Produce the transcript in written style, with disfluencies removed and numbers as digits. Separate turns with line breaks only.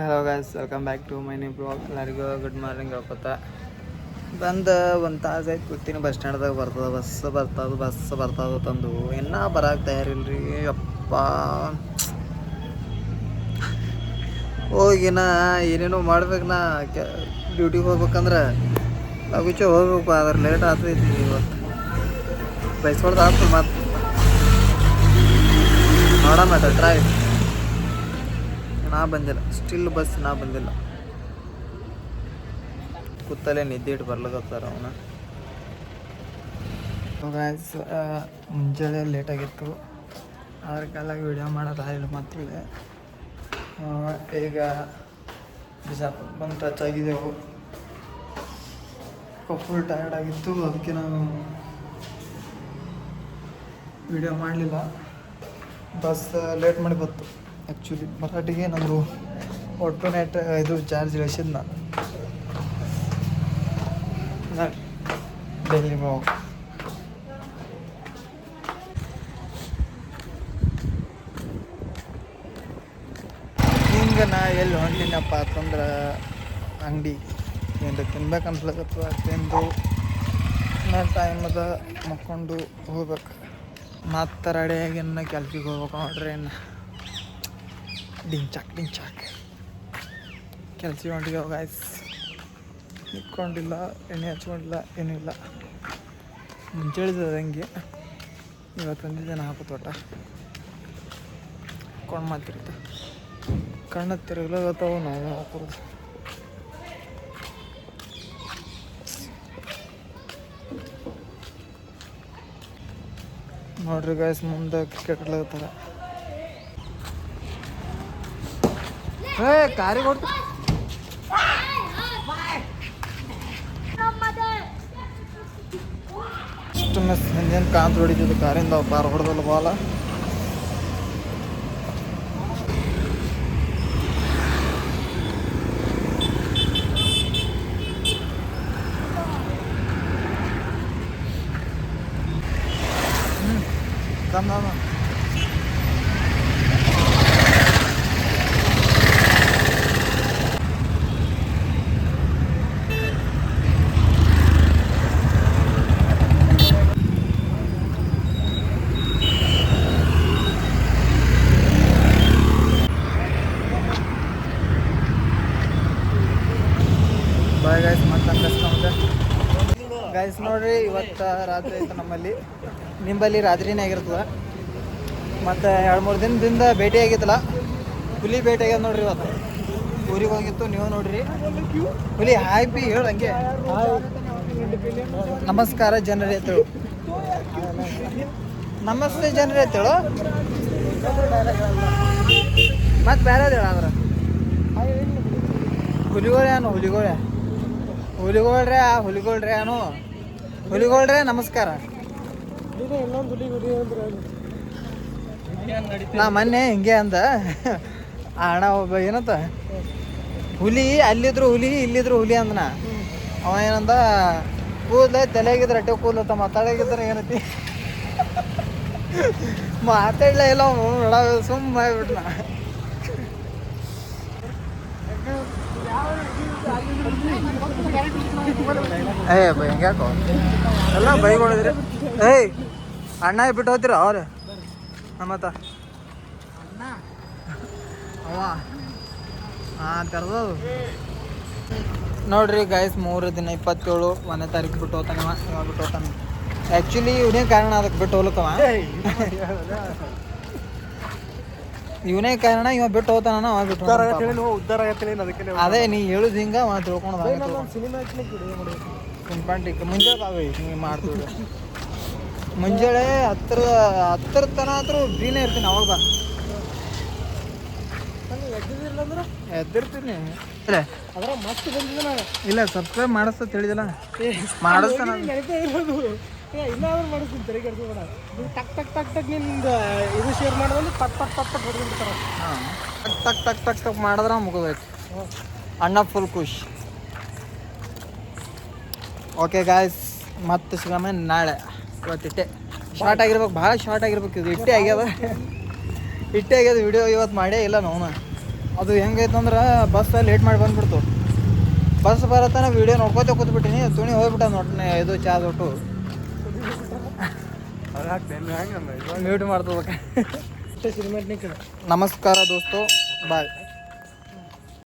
Hello guys, welcome back to my new blog. ಎಲ್ಲರಿಗೂ good morning ಹೇಳ್ಕೊತ ಬಂದು ಒಂದು ತಾಸು ಆಯ್ತು ಕೂತೀನಿ. ಬಸ್ ಸ್ಟ್ಯಾಂಡ್ದಾಗ ಬಸ್ ಬರ್ತದ ತಂದು ಇನ್ನೂ ಬರೋಕೆ ತಯಾರಿಲ್ರಿ. ಅಪ್ಪ ಹೋಗಿನ ಏನೇನೋ ಮಾಡ್ಬೇಕು. ನಾ ಡ್ಯೂಟಿಗೆ ಹೋಗ್ಬೇಕಂದ್ರೆ ಲಗುಚೆ ಹೋಗ್ಬೇಕು, ಆದ್ರೆ ಲೇಟ್ ಆಗ್ತೈತಿ. ಇವತ್ತು ಬೈಸ್ಕೊಳ್ದು ಆಗ್ತದೆ. ಮತ್ತು ನೋಡೋಣ ಟ್ರೈ. ನಾ ಬಂದಿಲ್ಲ, ಸ್ಟಿಲ್ ಬಸ್ ನಾ ಬಂದಿಲ್ಲ. ಕೂತಲ್ಲೇ ನಿದ್ದೆ ಇಟ್ಟು ಬರ್ಲಿಕತ್ತಾರ ಅವನ. ಗೈಸ್, ಮುಂಜಾನೆ ಲೇಟಾಗಿತ್ತು, ಅದ್ರ ಕಾಲಾಗಿ ವಿಡಿಯೋ ಮಾಡೋದಾಗಿಲ್ಲ. ಮತ್ತೆ ಈಗ ಬಿಜಾಪುರ ಬಂದು ಟಚ್ ಆಗಿದ್ದೆವು. ಫುಲ್ ಟಯರ್ಡ್ ಆಗಿತ್ತು, ಅದಕ್ಕೆ ನಾವು ವಿಡಿಯೋ ಮಾಡಲಿಲ್ಲ. ಬಸ್ ಲೇಟ್ ಮಾಡಿ ಬಂತು. ಆ್ಯಕ್ಚುಲಿ ಮರಾಠಿಗೆ ನಮ್ಮದು ಒಟ್ಟು ನೆಟ್ ಇದು ಚಾರ್ಜ್ ಇಳಿಸಿದ್ ನಾನು ಡೆಲ್ಲಿ ಹೋಗಿ. ಹಿಂಗೆ ನಾ ಎಲ್ಲಿ ಹೊಂಟಿನಪ್ಪ ಅಂತಂದ್ರೆ ಅಂಗಡಿ ಏನು ತಿನ್ಬೇಕು ಅನ್ಸ್ಲಕತ್ತು. ತಿಂದು ನಾ ಟೈಮ್ ಅದ ಮಕ್ಕೊಂಡು ಹೋಗ್ಬೇಕು. ಮತ್ತು ರೆಡಿಯಾಗಿ ಇನ್ನು ಕೆಲ್ಸಕ್ಕೆ ಹೋಗ್ಬೇಕು ನೋಡ್ರಿ. ಇನ್ನು ಡಿಂಚಾಕ್ ಕೆಲ್ಸ ಹೊಂಟಿಗೆ ಗಾಯ್ಸ್. ನಿಂತ್ಕೊಂಡಿಲ್ಲ, ಎಣ್ಣೆ ಹಚ್ಕೊಂಡಿಲ್ಲ, ಏನೂ ಇಲ್ಲ. ಮುಂಚೆಳಿದ ಹಂಗೆ ಇವತ್ತು ಬಂದಿದ್ದೇನೆ ಹಾಕೋದು. ಒಟ್ಟ ಕೊಂಡು ಮಾತಿರುತ್ತೆ, ಕಣ್ಣು ತಿರುಗ್ಲಾಗತ್ತವು. ನಾವು ಹಾಕೋದು ನೋಡ್ರಿ ಗಾಯ್ಸ್. ಮುಂದೆ ಕ್ರಿಕೆಟ್ ಆಡ್ಲಾಗತ್ತಾರ. ಕಾರಿಗೆ ಹೊಡ್ತು. ಇಷ್ಟು ಮಿಸ್ ಹಿಂದೇನು ಕಾಂತ ಹೊಡಿತಿದ್ದು ಕಾರಿಂದ. ಕಾರ್ ಹೊಡೆದಲ್ಲ ಬಾಲ. ಬಾಯ್ ಗಾಯ್ಸ್, ಮತ್ತೆ ಹಂಗಸ್ಕೊಂಡೆ ಗಾಯ್ಸ್. ನೋಡ್ರಿ, ಇವತ್ತು ರಾತ್ರಿ ಐತೆ ನಮ್ಮಲ್ಲಿ. ನಿಂಬಲ್ಲಿ ರಾತ್ರಿನೇ ಆಗಿರ್ತದೆ. ಮತ್ತು 2-3 ದಿನದಿಂದ ಭೇಟಿ ಆಗಿತ್ತಲ್ಲ, ಹುಲಿ ಭೇಟಿ ಆಗ್ಯದ ನೋಡ್ರಿ. ಇವತ್ತು ಊರಿಗೆ ಹೋಗಿತ್ತು. ನೀವು ನೋಡ್ರಿ ಹುಲಿ. ಹಾಯ್ ಪಿ ಹೇಳು ಹಂಗೆ. ನಮಸ್ಕಾರ ಜನರೇ ಅಂತೇಳು. ನಮಸ್ತೆ ಜನರೇ ಅಂತೇಳು. ಮತ್ತು ಬೇರೆ ಹೇಳ. ಆದ್ರೆ ಹುಲಿಗೋಳ್ಯಾನು ಹುಲಿಗೋಳ್ರೆ ನಮಸ್ಕಾರ. ನಾ ಮೊನ್ನೆ ಹಿಂಗೆ ಅಂದ ಅಣ್ಣ ಒಬ್ಬ. ಏನಂತ ಹುಲಿ ಅಲ್ಲಿದ್ರು ಹುಲಿ, ಇಲ್ಲಿದ್ರು ಹುಲಿ ಅಂದನ. ಅವ ಏನಂದ, ಕೂದಲೇ ತಲೆಗಿದ್ರೆ ಅಟ್ಟೆ ಕೂದಲತ್ತ, ಮಾತಾಡೋಗಿದ್ರೆ ಏನೈತಿ ಮಾತಾಡ್ಲ ಇಲ್ಲ. ಸುಮ್ಮ ಮಾಡ್ಬಿಟ್ನ. ಬೈ ಹೆಂಗ್ಯಾಕೋ ಎಲ್ಲ ಬೈಗಳಿದ್ರಿ. ಅಣ್ಣ ಬಿಟ್ಟು ಹೋಗ್ತೀರ ಅವ್ರು ಮತ್ತ ಅವ ಕರ್ದದು ನೋಡ್ರಿ ಗಾಯ್ಸ್. 3 ದಿನ 27 1ನೇ ತಾರೀಕು ಬಿಟ್ಟು ಹೋಗ್ತಾನೆ. ಇವ ಬಿಟ್ಟು ಹೋಗ್ತಾನೆ. ಆ್ಯಕ್ಚುಲಿ ಇವನೇ ಕಾರಣ ಅದಕ್ಕೆ ಬಿಟ್ಟು ಹೋಗ್ಲಕ್ಕವ. ಇವನೇ ಕಾರಣ. ಇವ ಬಿಟ್ಟು ಹೋಗ್ತಾನ, ಅವ ಬಿಟ್ಟು ಉದ್ದಾರ ಆಗತ್ತೆ. ಅದೇ ನೀ ಹೇಳುದು ಹಿಂಗೆ ಅವ ತಿಳ್ಕೊಂಡು ಸಿಂಪಾಂಟಿಕ್. ಮುಂಜಾನೆ ಬಾವಿ ನೀ ಮಾಡ್ತೀವಿ. ಮುಂಜಾನೆ 10 ತನ ಆದ್ರೂ ಫ್ರೀನೇ ಇರ್ತೀನಿ. ಅವಾಗ ಬಾ. ಎದ್ದಿರ್ತೀನಿ. ಇಲ್ಲ, ಸಬ್ಸ್ಕ್ರೈಬ್ ಮಾಡಿಸ್ತ ತಿಳಿದಿಲ್ಲ. ಮಾಡಿಸ್ತಾನ
ಇನ್ನಾದ್ರೂ ಮಾಡಿಸ್ತೀನಿ. ತೆರಿಗೆ ಕೆಡ್ಸ್ಬೇಡ. ಟಕ್ ಟಕ್ ಟಕ್ ಟಕ್ ನಿಂದು ಇದು ಶೇರ್ ಮಾಡೋದು ಪಟ್ ಪಟ್ ಪಟ್ ಪಟ್ ಹೊಡ್ಕೊಂಡ್ಬಿಡ್ತಾರ.
ಟಕ್ ಟಕ್ ಟಕ್ ಟಕ್ ಮಾಡಿದ್ರೆ ಮುಗಿದೈತಿ. ಅಣ್ಣ ಫುಲ್ ಖುಷಿ. ಓಕೆ ಗಾಯ್ಸ್, ಮತ್ತೆ ಸಿಗಮ್ಮ ನಾಳೆ. ಇವತ್ತಿಟ್ಟೆ ಶಾರ್ಟ್ ಆಗಿರ್ಬೇಕು, ಭಾಳ ಶಾರ್ಟ್ ಆಗಿರ್ಬೇಕು. ಇದು ಇಟ್ಟೆ ಆಗ್ಯದ ವಿಡಿಯೋ ಇವತ್ತು ಮಾಡೇ ಇಲ್ಲ ನಾವು. ಅದು ಹೆಂಗೈತಂದ್ರೆ ಬಸ್ ಲೇಟ್ ಮಾಡಿ ಬಂದ್ಬಿಡ್ತು. ಬಸ್ ಬರತ್ತಾನ ವೀಡಿಯೋ ನೋಡ್ಕೋತ ಕೂತ್ಬಿಟ್ಟಿನಿ, ತುಣಿ ಹೋಗ್ಬಿಟ್ಟ ಇದು ಚಾದ ಒಟ್ಟು ಮ್ಯೂಟ್ ಮಾಡ್ತದ.
ಸಿನಿಮಾಟ್ನಿಕ್
ನಮಸ್ಕಾರ ದೋಸ್ತು, ಬಾಯ್.